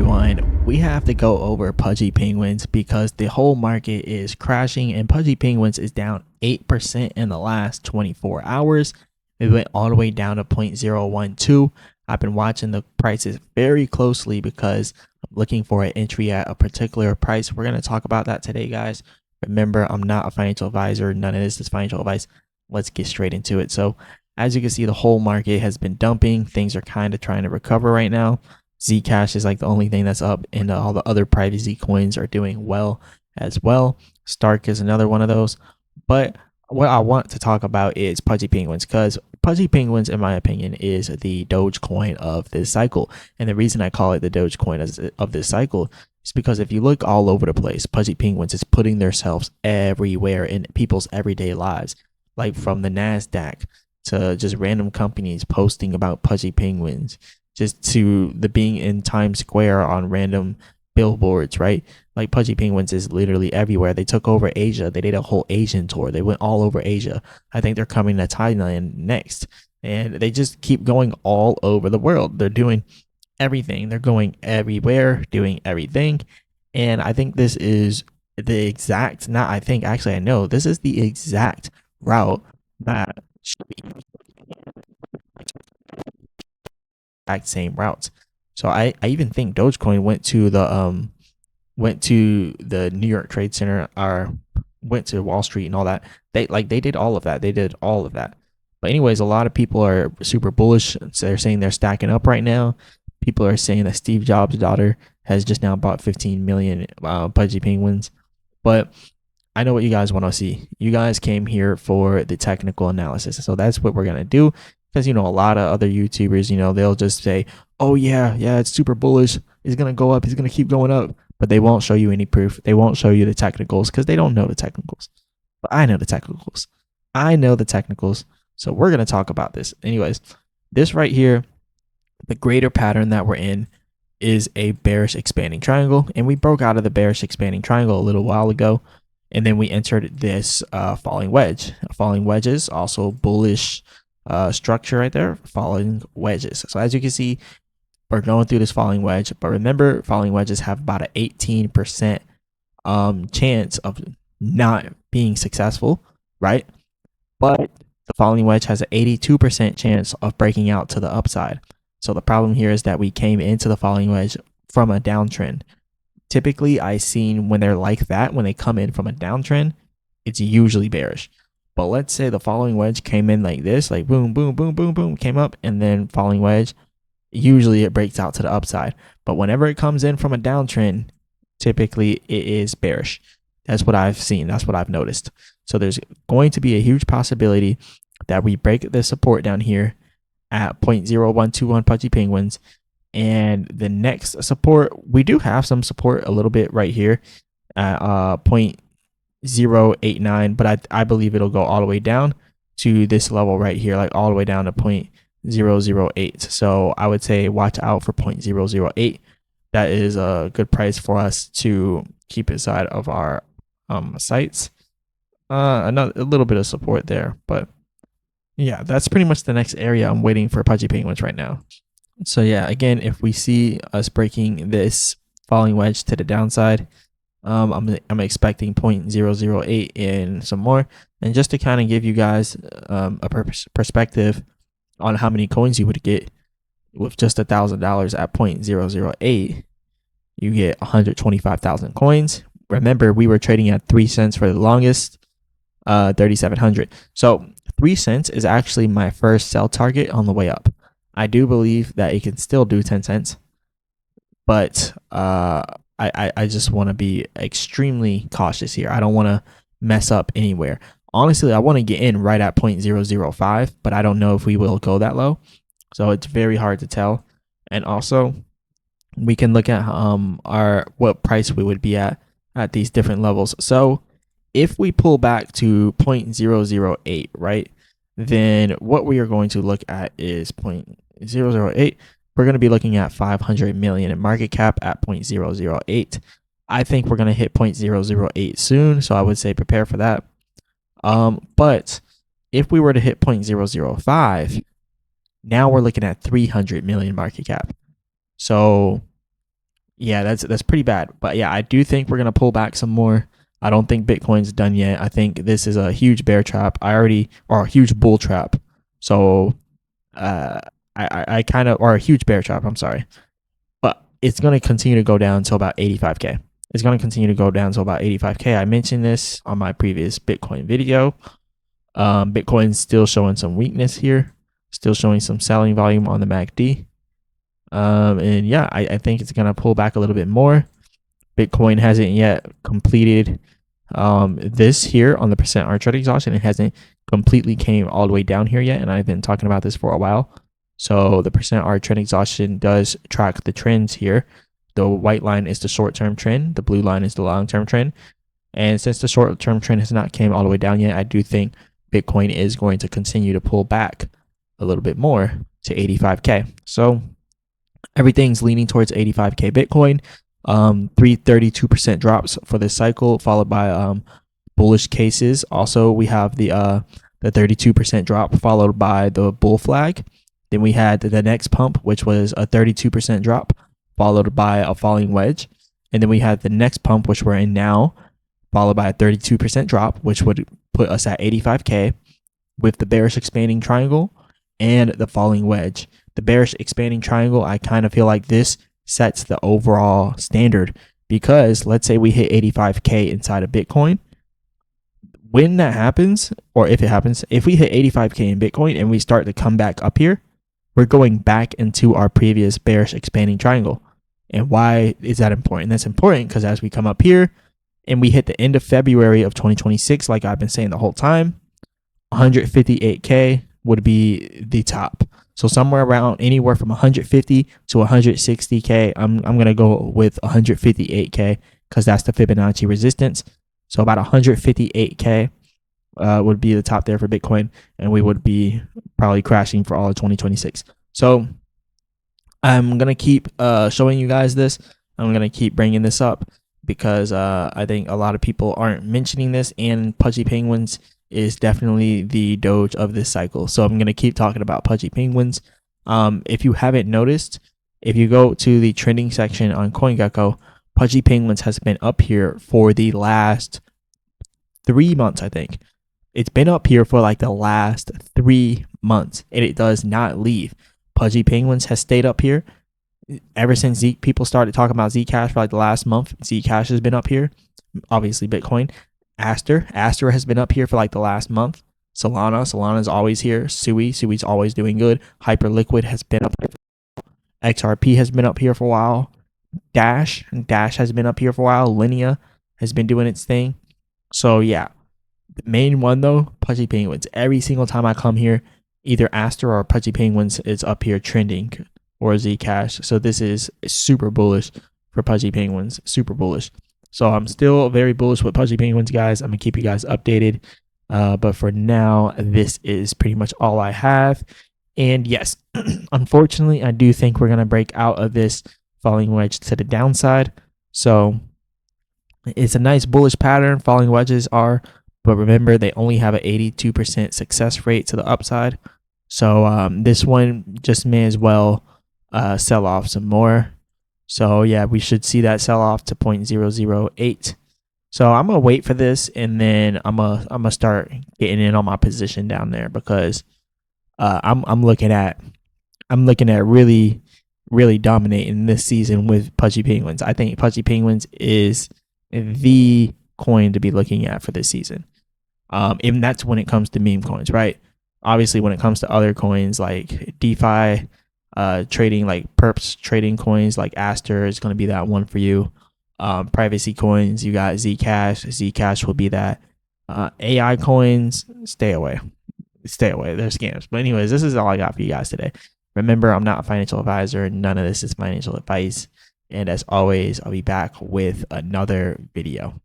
everyone, we have to go over Pudgy Penguins because the whole market is crashing and Pudgy Penguins is down 8% in the last 24 hours. It went all the way down to 0.012. I've been watching the prices very closely because I'm looking for an entry at a particular price. We're going to talk about that today, guys. Remember, I'm not a financial advisor. None of this is financial advice. Let's get straight into it. So as you can see, the whole market has been dumping. Things are kind of trying to recover right now. Zcash is like the only thing that's up, and all the other private Z coins are doing well as well. Stark is another one of those. But what I want to talk about is Pudgy Penguins, because Pudgy Penguins, in my opinion, is the Dogecoin of this cycle. And the reason I call it the Dogecoin of this cycle is because if you look all over the place, Pudgy Penguins is putting themselves everywhere in people's everyday lives, like from the NASDAQ to just random companies posting about Pudgy Penguins, just to the being in Times Square on random billboards, right? Like Pudgy Penguins is literally everywhere. They took over Asia. They did a whole Asian tour. They went all over Asia. I think they're coming to Thailand next. And they just keep going all over the world. They're doing everything. They're going everywhere, doing everything. And I think this is the exact, not I think, actually I know, this is the exact route that should be exact same routes. So I even think Dogecoin went to the New York Trade Center, or went to Wall Street and all that. They did all of that. They did all of that. But anyways, a lot of people are super bullish. So they're saying they're stacking up right now. People are saying that Steve Jobs' daughter has just now bought 15 million Pudgy Penguins. But I know what you guys want to see. You guys came here for the technical analysis. So that's what we're going to do. Because, a lot of other YouTubers, they'll just say, oh, yeah, it's super bullish. It's going to go up. It's going to keep going up. But they won't show you any proof. They won't show you the technicals because they don't know the technicals. But I know the technicals. So we're going to talk about this. Anyways, this right here, the greater pattern that we're in is a bearish expanding triangle. And we broke out of the bearish expanding triangle a little while ago. And then we entered this falling wedge. Falling wedges, also bullish structure right there, falling wedges. So as you can see, we're going through this falling wedge, but remember, falling wedges have about an 18% chance of not being successful, right? But the falling wedge has an 82% chance of breaking out to the upside. So the problem here is that we came into the falling wedge from a downtrend. Typically, I've seen when they're like that, when they come in from a downtrend, it's usually bearish. But let's say the falling wedge came in like this, like boom, boom, boom, boom, boom, came up, and then falling wedge, usually it breaks out to the upside. But whenever it comes in from a downtrend, typically it is bearish. That's what I've seen. That's what I've noticed. So there's going to be a huge possibility that we break the support down here at 0.0121 Pudgy Penguins. And the next support, we do have some support a little bit right here at 0.089, but I believe it'll go all the way down to this level right here, like all the way down to 0.008. So I would say watch out for 0.008. That is a good price for us to keep inside of our sites. A little bit of support there, but yeah, that's pretty much the next area I'm waiting for Pudgy Penguins right now. So yeah, again, if we see us breaking this falling wedge to the downside, I'm expecting 0.008 and some more. And just to kind of give you guys a perspective on how many coins you would get with just $1,000 at 0.008, you get 125,000 coins. Remember, we were trading at 3 cents for the longest, 3,700. So 3 cents is actually my first sell target on the way up. I do believe that it can still do 10 cents, but I just want to be extremely cautious here. I don't want to mess up anywhere. Honestly, I want to get in right at 0.005, but I don't know if we will go that low. So it's very hard to tell. And also, we can look at what price we would be at these different levels. So if we pull back to 0.008, right, then what we are going to look at is 0.008. We're going to be looking at 500 million in market cap at 0.008. I think we're going to hit 0.008 soon, so I would say prepare for that. But if we were to hit 0.005, now we're looking at 300 million market cap. So Yeah, that's pretty bad. But yeah, I do think we're gonna pull back some more. I don't think Bitcoin's done yet. I think this is a huge bear trap. Or a huge bull trap. So uh, I kind of, or a huge bear trap. I'm sorry, but it's gonna continue to go down to about 85K. It's gonna continue to go down to about 85K. I mentioned this on my previous Bitcoin video. Bitcoin's still showing some weakness here, still showing some selling volume on the MACD. And yeah, I think it's gonna pull back a little bit more. Bitcoin hasn't yet completed this here on the percent R trend exhaustion. It hasn't completely came all the way down here yet, and I've been talking about this for a while. So the percent R trend exhaustion does track the trends here. The white line is the short-term trend. The blue line is the long-term trend. And since the short-term trend has not came all the way down yet, I do think Bitcoin is going to continue to pull back a little bit more to 85K. So everything's leaning towards 85K Bitcoin. 332% drops for this cycle, followed by bullish cases. Also, we have the 32% drop followed by the bull flag. Then we had the next pump, which was a 32% drop followed by a falling wedge. And then we had the next pump, which we're in now, followed by a 32% drop, which would put us at 85K with the bearish expanding triangle and the falling wedge. The bearish expanding triangle, I kind of feel like this sets the overall standard, because let's say we hit 85K inside of Bitcoin. When that happens, or if it happens, if we hit 85K in Bitcoin and we start to come back up here, we're going back into our previous bearish expanding triangle. And why is that important? That's important because as we come up here and we hit the end of February of 2026, like I've been saying the whole time, 158K would be the top. So somewhere around anywhere from 150 to 160K. I'm going to go with 158K because that's the Fibonacci resistance. So about 158K would be the top there for Bitcoin, and we would be probably crashing for all of 2026. So I'm going to keep showing you guys this. I'm going to keep bringing this up because I think a lot of people aren't mentioning this, and Pudgy Penguins is definitely the Doge of this cycle. So I'm going to keep talking about Pudgy Penguins. If you haven't noticed, if you go to the trending section on CoinGecko, Pudgy Penguins has been up here for the last 3 months, I think. It's been up here for like the last 3 months, and it does not leave. Pudgy Penguins has stayed up here ever since people started talking about Zcash for like the last month. Zcash has been up here. Obviously, Bitcoin. Aster has been up here for like the last month. Solana's always here. Sui's always doing good. Hyperliquid has been up here. XRP has been up here for a while. Dash has been up here for a while. Linea has been doing its thing. So yeah, the main one though, Pudgy Penguins. Every single time I come here, either Aster or Pudgy Penguins is up here trending, or Zcash. So this is super bullish for Pudgy Penguins. Super bullish. So I'm still very bullish with Pudgy Penguins, guys. I'm going to keep you guys updated. But for now, this is pretty much all I have. And yes, unfortunately, I do think we're going to break out of this falling wedge to the downside. So it's a nice bullish pattern. Falling wedges are, but remember, they only have an 82% success rate to the upside. So this one just may as well sell off some more. So yeah, we should see that sell off to 0.008. So I'm gonna wait for this, and then I'm gonna start getting in on my position down there, because I'm looking at really dominating this season with Pudgy Penguins. I think Pudgy Penguins is the coin to be looking at for this season. And that's when it comes to meme coins, right? Obviously, when it comes to other coins like DeFi, trading, like perps trading coins like Aster is going to be that one for you. Privacy coins, you got Zcash will be that. AI coins, stay away, they're scams. But anyways, this is all I got for you guys today. Remember, I'm not a financial advisor. None of this is financial advice, and as always, I'll be back with another video.